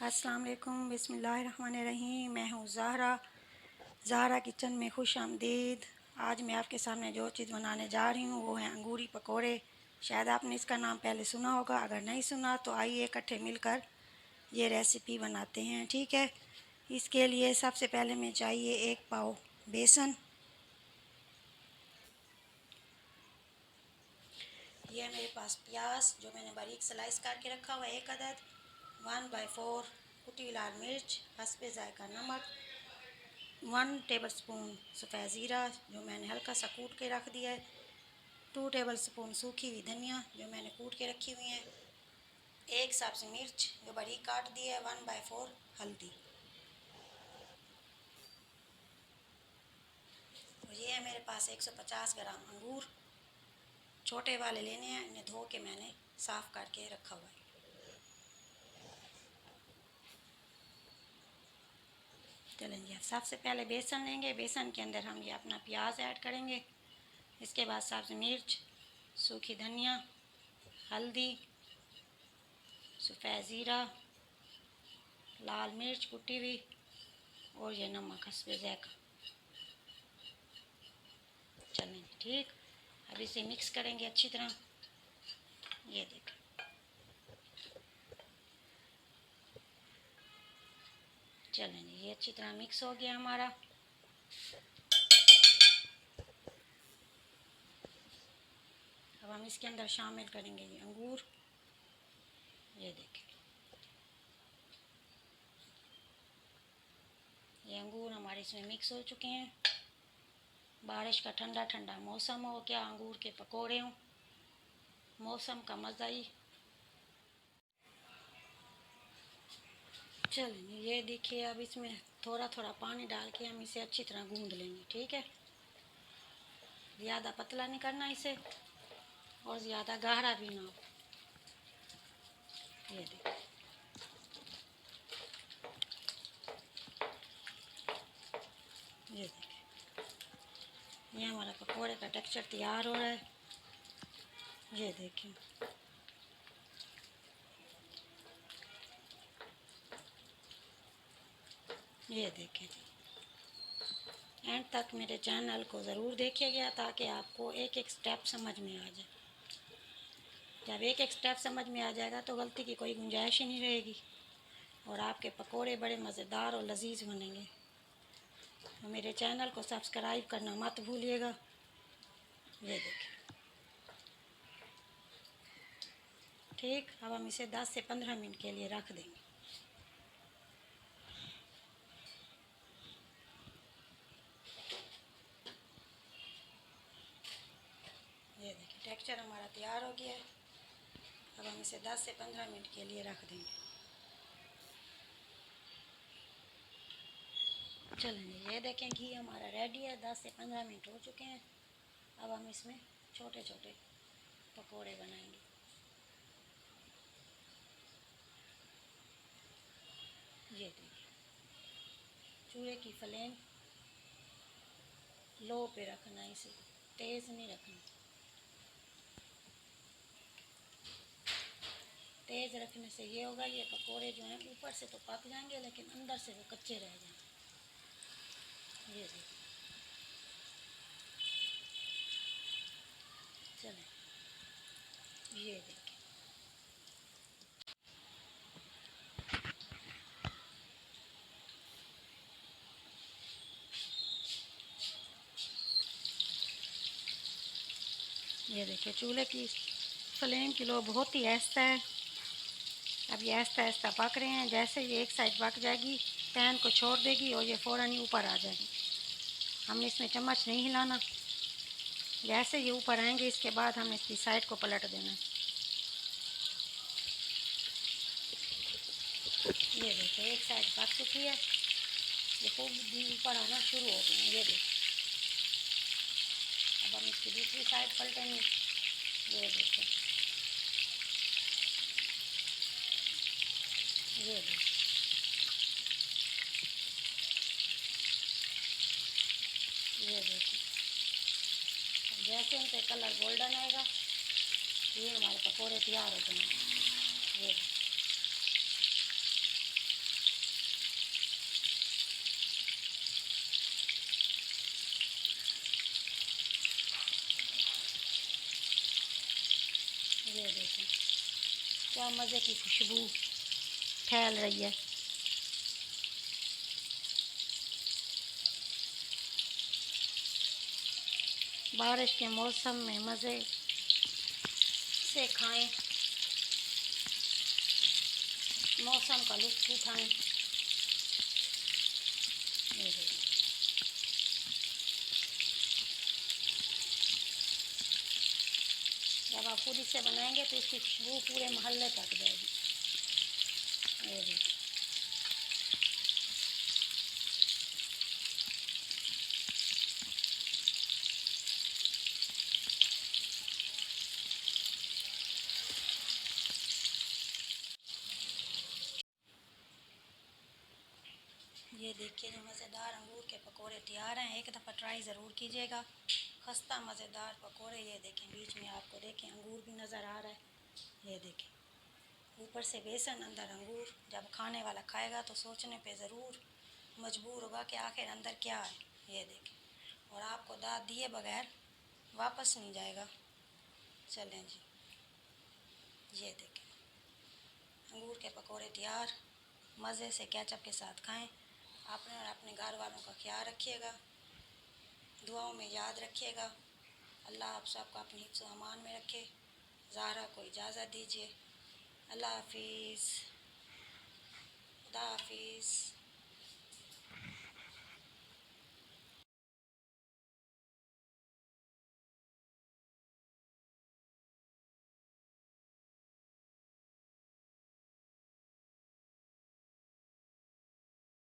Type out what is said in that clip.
अस्सलाम वालेकुम, बिस्मिल्लाहिर्रहमानिर्रहीम। मैं हूँ ज़हरा किचन में खुश आमदीद। आज मैं आपके सामने जो चीज़ बनाने जा रही हूँ वो है अंगूरी पकोड़े। शायद आपने इसका नाम पहले सुना होगा, अगर नहीं सुना तो आइए इकट्ठे मिलकर ये रेसिपी बनाते हैं। ठीक है, इसके लिए सबसे पहले मैं चाहिए 1 पाव बेसन। यह मेरे पास प्याज जो मैंने बारीक स्लाइस करके रखा हुआ है 1 अदद, 1/4 कुटी लाल मिर्च, हस्बे जायका नमक, 1 टेबलस्पून सफ़ेद ज़ीरा जो मैंने हल्का सा कूट के रख दिया है, 2 टेबलस्पून सूखी हुई धनिया जो मैंने कूट के रखी हुई है, 1 सब्ज़ मिर्च जो बारीक काट दी है, 1/4 हल्दी। और ये है मेरे पास 150 ग्राम अंगूर। छोटे वाले लेने हैं, इन्हें धो के मैंने साफ़ करके रखा हुआ है। चलेंगे, सबसे पहले बेसन लेंगे। बेसन के अंदर हम ये अपना प्याज ऐड करेंगे, इसके बाद सब्ज़ मिर्च, सूखी धनिया, हल्दी, सफ़ेद ज़ीरा, लाल मिर्च कुटी हुई और ये नमक हस्बे ज़ायका। चलेंगे, ठीक। अब इसे मिक्स करेंगे अच्छी तरह। ये देखें, चलेंगे, ये अच्छी तरह मिक्स हो गया हमारा। अब हम इसके अंदर शामिल करेंगे ये अंगूर। ये देखें, ये अंगूर हमारे इसमें मिक्स हो चुके हैं। बारिश का ठंडा ठंडा मौसम हो, क्या अंगूर के पकोड़े हों, मौसम का मज़ा ही। चलेंगे, ये देखिए, अब इसमें थोड़ा थोड़ा पानी डाल के हम इसे अच्छी तरह गूंद लेंगे। ठीक है, ज़्यादा पतला नहीं करना इसे और ज़्यादा गहरा भी ना हो। ये देखिए, ये देखिए, ये हमारा पकोड़े का टेक्सचर तैयार हो रहा है। ये देखें, ये देखें, एंड तक मेरे चैनल को ज़रूर देखिएगा ताकि आपको एक एक स्टेप समझ में आ जाए। जब एक एक स्टेप समझ में आ जाएगा तो गलती की कोई गुंजाइश ही नहीं रहेगी और आपके पकोड़े बड़े मज़ेदार और लजीज बनेंगे। तो मेरे चैनल को सब्सक्राइब करना मत भूलिएगा। ये देखिए, ठीक। अब हम इसे 10 से 15 मिनट के लिए रख देंगे। ये देखिए, टेक्सचर हमारा तैयार हो गया है। अब हम इसे 10 से 15 मिनट के लिए रख देंगे। चलेंगे, ये देखें, घी हमारा रेडी है। 10 से 15 मिनट हो चुके हैं। अब हम इसमें छोटे छोटे पकोड़े बनाएंगे। ये देखिए, चूल्हे की फ्लेम लो पे रखना, इसे तेज़ नहीं रखना। तेज़ रखने से ये होगा, ये पकोड़े जो हैं ऊपर से तो पक जाएंगे लेकिन अंदर से वो कच्चे रह जाएंगे। ये देखिए, चलें, ये देखिए, ये देखिए, चूल्हे की फ्लेम की लो बहुत ही आहिस्ता है। अब ये आहिस्ता आहिस्ता पक रहे हैं। जैसे ये एक साइड पक जाएगी, पैन को छोड़ देगी और ये फ़ौरन ही ऊपर आ जाएगी। हमने इसमें चम्मच नहीं हिलाना। जैसे ये ऊपर आएंगे इसके बाद हमने इसकी साइड को पलट देना है। ये देखिए, एक साइड पक चुकी है, ये खूब भी ऊपर आना शुरू हो गए हैं। ये देखिए, अब हम इसकी दूसरी साइड पलटेंगे। ये देखिए, ये देखिए, ये देखिए, जैसे इनके कलर गोल्डन आएगा ये हमारे पकोड़े तैयार हो जाएंगे। ये क्या मज़े की खुशबू फैल रही है। बारिश के मौसम में मज़े से खाएं, मौसम का लुत्फ़ उठाएं। ये देखिए, जब आप खुद इसे बनाएंगे तो इसकी खुशबू पूरे मोहल्ले तक जाएगी। ये देखिए, ये देखिए जो मज़ेदार अंगूर के पकोड़े तैयार हैं। एक दफ़ा ट्राई ज़रूर कीजिएगा। खस्ता मज़ेदार पकोड़े। ये देखें, बीच में आपको देखें अंगूर भी नज़र आ रहा है। ये देखें, ऊपर से बेसन, अंदर अंगूर। जब खाने वाला खाएगा तो सोचने पे ज़रूर मजबूर होगा कि आखिर अंदर क्या है। ये देखें, और आपको दाद दिए बगैर वापस नहीं जाएगा। चलें जी, ये देखें अंगूर के पकोड़े तैयार। मज़े से केचप के साथ खाएं। आपने और अपने घर वालों का ख्याल रखिएगा, दुआओं में याद रखिएगा। अल्लाह आप सबको अपनी हिफ्ज़ व अमान में रखे। ज़ाहरा को इजाज़त दीजिए। अल्लाह हाफिज़, खुदा हाफिज़।